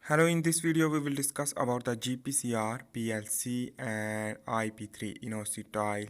Hello, in this video we will discuss about the GPCR, PLC and Ip3 inositol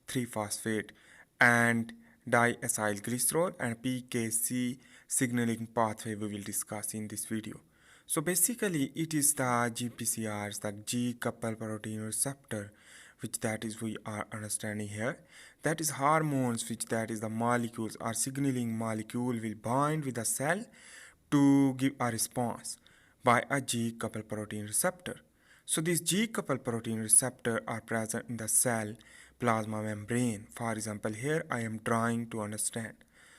3-phosphate and diacylglycerol and pkc signaling pathway we will discuss in this video. So basically it is the GPCRs, the G coupled protein receptor, which that is we are understanding here. That is hormones, which that is the molecules or signaling molecule will bind with the cell to give a response by a G coupled protein receptor. So these G coupled protein receptor are present in the cell plasma membrane. For example, here I am trying to understand.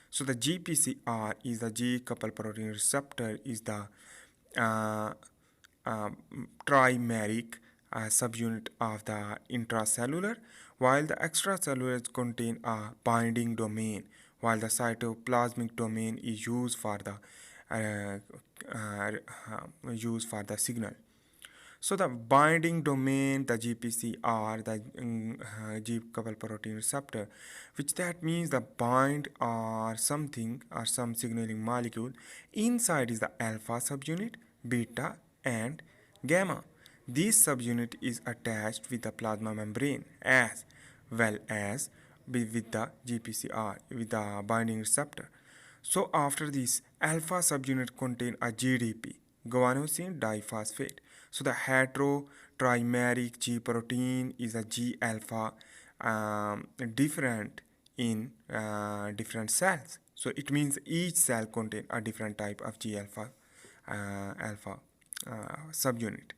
So the GPCR is the G coupled protein receptor is the uh, trimeric subunit of the intracellular, while the extracellular contain a binding domain, while the cytoplasmic domain is used for the signal. So the binding domain, the GPCR, the G coupled protein receptor, which that means the bind or something or some signaling molecule. Inside is the alpha subunit, beta and gamma. This subunit is attached with the plasma membrane as well as with the GPCR, with the binding receptor. So after this, alpha subunit contain a GDP, guanosine diphosphate. So the heterotrimeric G protein is a G alpha different in different cells. So it means each cell contain a different type of G alpha subunit.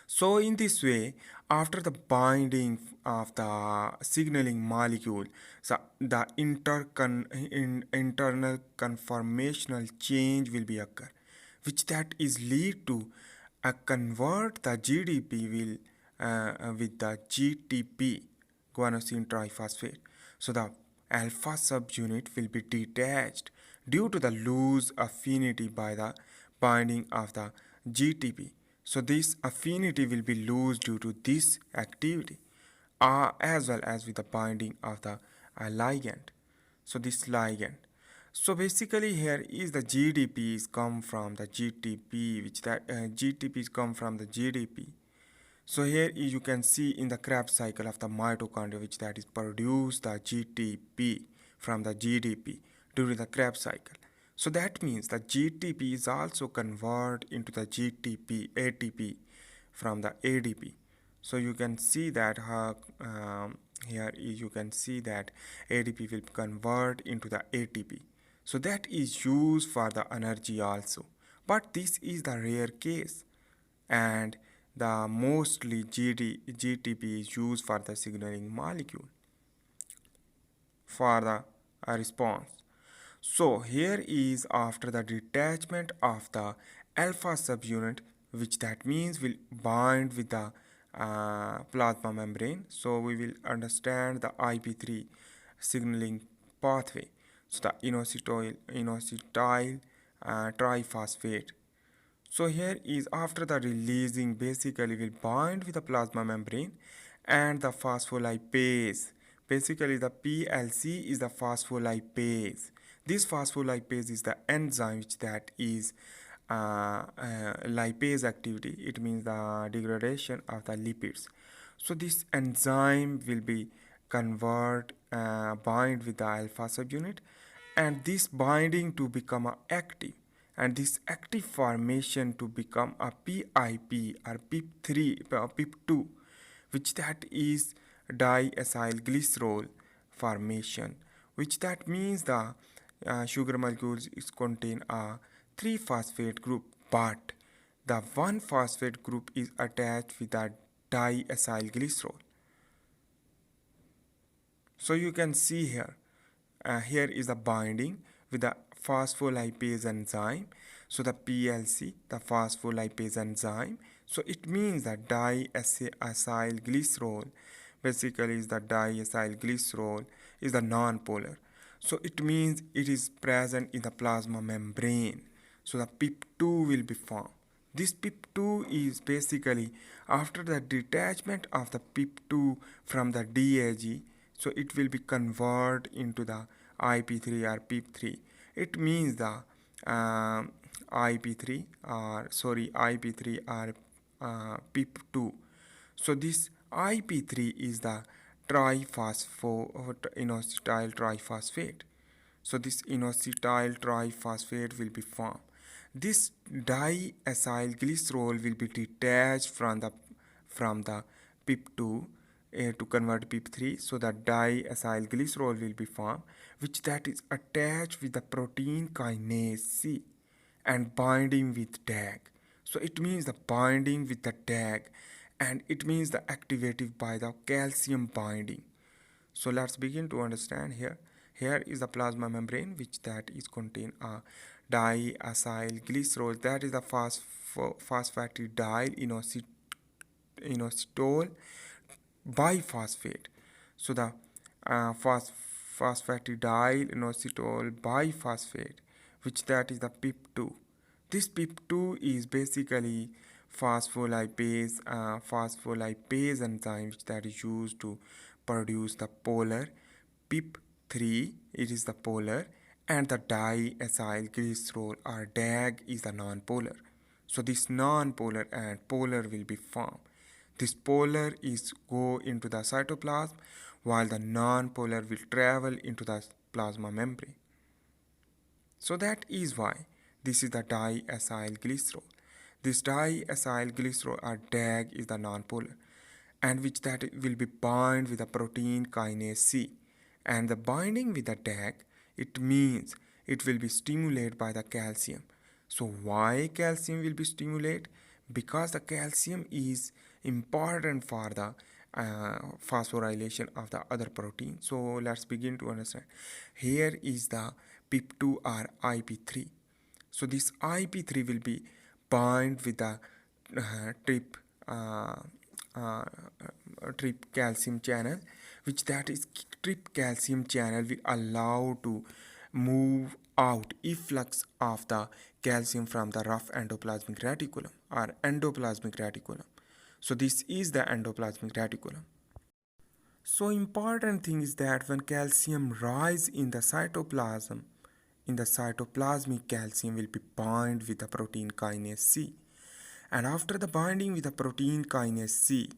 So in this way, after the binding of the signaling molecule, the internal conformational change will be occur, which that is lead to a convert the GDP will with the GTP, guanosine triphosphate. So the alpha subunit will be detached due to the loose affinity by the binding of the GTP. So this affinity will be loose due to this activity as well as with the binding of the ligand. So this ligand. So basically here is the GDPs come from the GTP, which that GTPs come from the GDP. So here you can see in the Krebs cycle of the mitochondria, which that is produce the GTP from the GDP during the Krebs cycle. So that means the GTP is also converted into the GTP ATP from the ADP. So you can see that here you can see that ADP will convert into the ATP. So that is used for the energy also. But this is the rare case, and the mostly GTP is used for the signaling molecule for the response. So here is after the detachment of the alpha subunit, which that means will bind with the plasma membrane. So we will understand the Ip3 signaling pathway. So the inositol triphosphate. So here is after the releasing basically will bind with the plasma membrane and the phospholipase. Basically the PLC is the phospholipase. This phospholipase is the enzyme which that is lipase activity. It means the degradation of the lipids. So this enzyme will be bind with the alpha subunit, and this binding to become active, and this active formation to become a PIP or pip3 pip2, which that is diacylglycerol formation, which that means the sugar molecules is contain a 3-phosphate group, but the 1-phosphate group is attached with the diacylglycerol. So you can see here, here is the binding with the phospholipase enzyme. So the PLC, the phospholipase enzyme. So it means that diacylglycerol basically is the diacylglycerol is the non-polar. So it means it is present in the plasma membrane. So the pip2 will be formed. This pip2 is basically after the detachment of the pip2 from the DAG, so it will be converted into the Ip3 or pip3. It means the Ip3 or pip2. So this Ip3 is the inositol triphosphate. So this inositol triphosphate will be formed. This diacylglycerol will be detached from the pip2 to convert pip3. So the diacylglycerol will be formed, which that is attached with the protein kinase C and binding with DAG. So it means the binding with the DAG, and it means the activative by the calcium binding. So let's begin to understand here. Here is the plasma membrane, which that is contain a diacylglycerol, that is the phosphatidyl inositol biphosphate. So the phosphatidyl inositol biphosphate, which that is the pip2. This pip2 is basically phospholipase enzyme, which that is used to produce the polar pip3. It is the polar, and the diacylglycerol or DAG is the non-polar. So this non-polar and polar will be formed. This polar is go into the cytoplasm, while the non-polar will travel into the plasma membrane. So that is why this is the diacylglycerol. This diacylglycerol or DAG is the non-polar, and which that will be bind with the protein kinase C. And the binding with the DAG, it means it will be stimulated by the calcium. So why calcium will be stimulated? Because the calcium is important for the phosphorylation of the other protein. So let's begin to understand. Here is the pip2 or Ip3. So this Ip3 will be bind with the trip trip calcium channel, which that is trip calcium channel will allow to move out efflux of the calcium from the rough endoplasmic reticulum or endoplasmic reticulum. So this is the endoplasmic reticulum. So important thing is that when calcium rise in the cytoplasm, in the cytoplasmic calcium will be bind with the protein kinase C. And after the binding with the protein kinase C,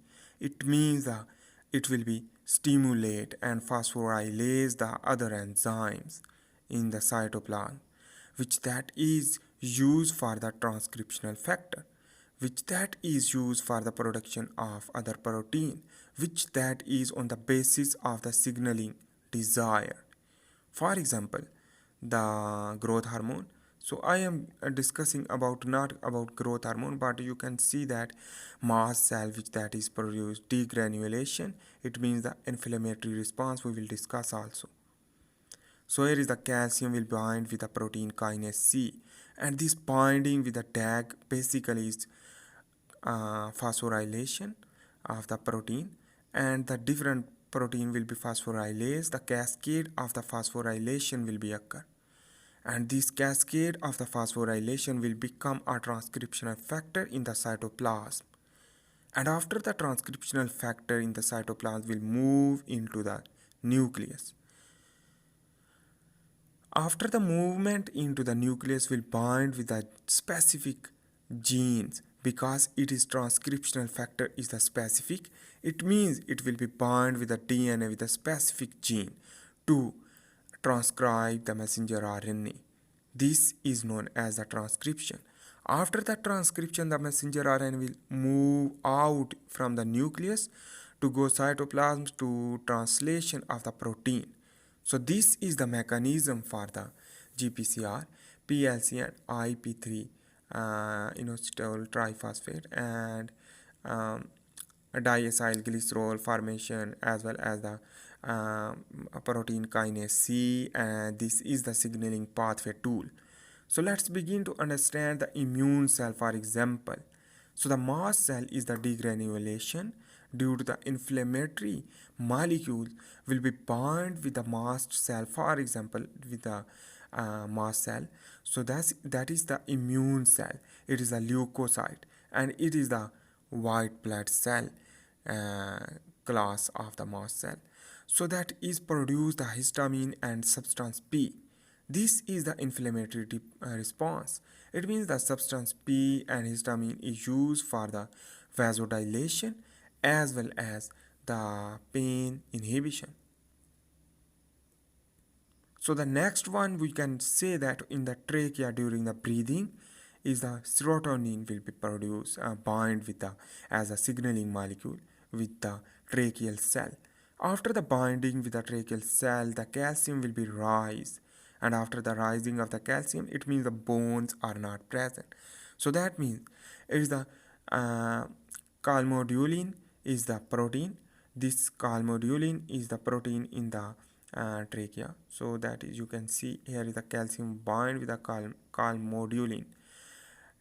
it means that it will be stimulate and phosphorylase the other enzymes in the cytoplasm, which that is used for the transcriptional factor, which that is used for the production of other protein, which that is on the basis of the signaling desire. For example, the growth hormone. So I am discussing about not about growth hormone, but you can see that mast cell, which that is produced degranulation. It means the inflammatory response we will discuss also. So here is the calcium will bind with the protein kinase C, and this binding with the DAG basically is phosphorylation of the protein, and the different protein will be phosphorylase. The cascade of the phosphorylation will be occur, and this cascade of the phosphorylation will become a transcriptional factor in the cytoplasm. And after the transcriptional factor in the cytoplasm will move into the nucleus. After the movement into the nucleus will bind with the specific genes, because it is transcriptional factor is the specific, it means it will be bind with the DNA with a specific gene to transcribe the messenger RNA. This is known as the transcription. After the transcription, the messenger RNA will move out from the nucleus to go cytoplasm to translation of the protein. So this is the mechanism for the GPCR, PLC and Ip3 inositol triphosphate and diacylglycerol formation, as well as the protein kinase C, and this is the signaling pathway tool. So let's begin to understand the immune cell, for example. So the mast cell is the degranulation due to the inflammatory molecules will be bound with the mast cell, for example with the mast cell. So that is the immune cell. It is a leukocyte, and it is the white blood cell class of the mast cell. So that is produce the histamine and substance P. This is the inflammatory response. It means the substance P and histamine is used for the vasodilation as well as the pain inhibition. So the next one we can say that in the trachea during the breathing is the serotonin will be produced bind with the as a signaling molecule with the tracheal cell. After the binding with the tracheal cell, the calcium will be rise, and after the rising of the calcium, it means the bones are not present. So that means it is the uh, calmodulin is the protein. This calmodulin is the protein in the trachea. So that is, you can see here is the calcium bind with the calmodulin,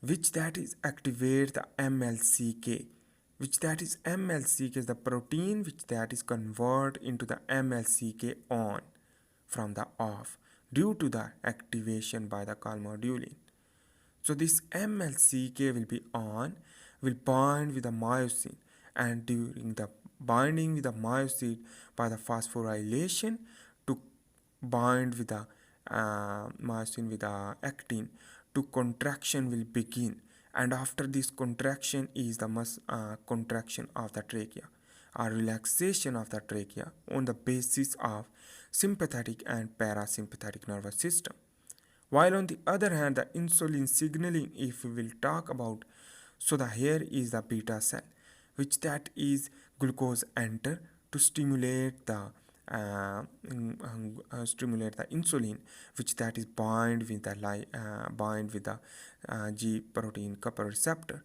which that is activate the MLCK, which that is MLCK is the protein which that is convert into the MLCK on from the off due to the activation by the calmodulin. So this MLCK will be on, will bind with the myosin, and during the binding with the myosin by the phosphorylation to bind with the myosin with the actin, to contraction will begin, and after this contraction is the contraction of the trachea or relaxation of the trachea on the basis of sympathetic and parasympathetic nervous system. While on the other hand, the insulin signaling, if we will talk about, so the here is the beta cell, which that is glucose enter to stimulate the insulin, which that is bind with the G protein couple receptor.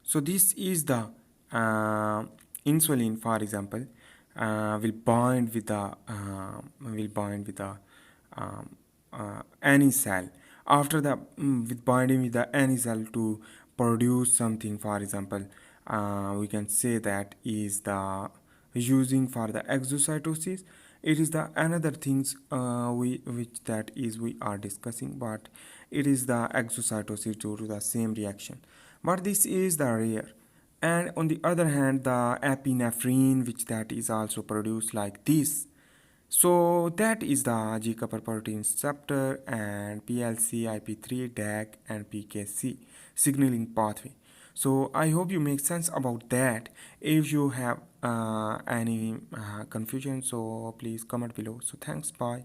So this is the insulin, for example, will bind with the any cell. After the with binding with the any cell to produce something, for example, we can say that is the using for the exocytosis. It is the another things we which that is we are discussing, but it is the exocytosis due to the same reaction, but this is the rare. And on the other hand, the epinephrine, which that is also produced like this. So that is the G couple protein receptor and PLC, Ip3, DAG and PKC signaling pathway. So I hope you make sense about that. If you have any confusion, so please comment below. So thanks, bye.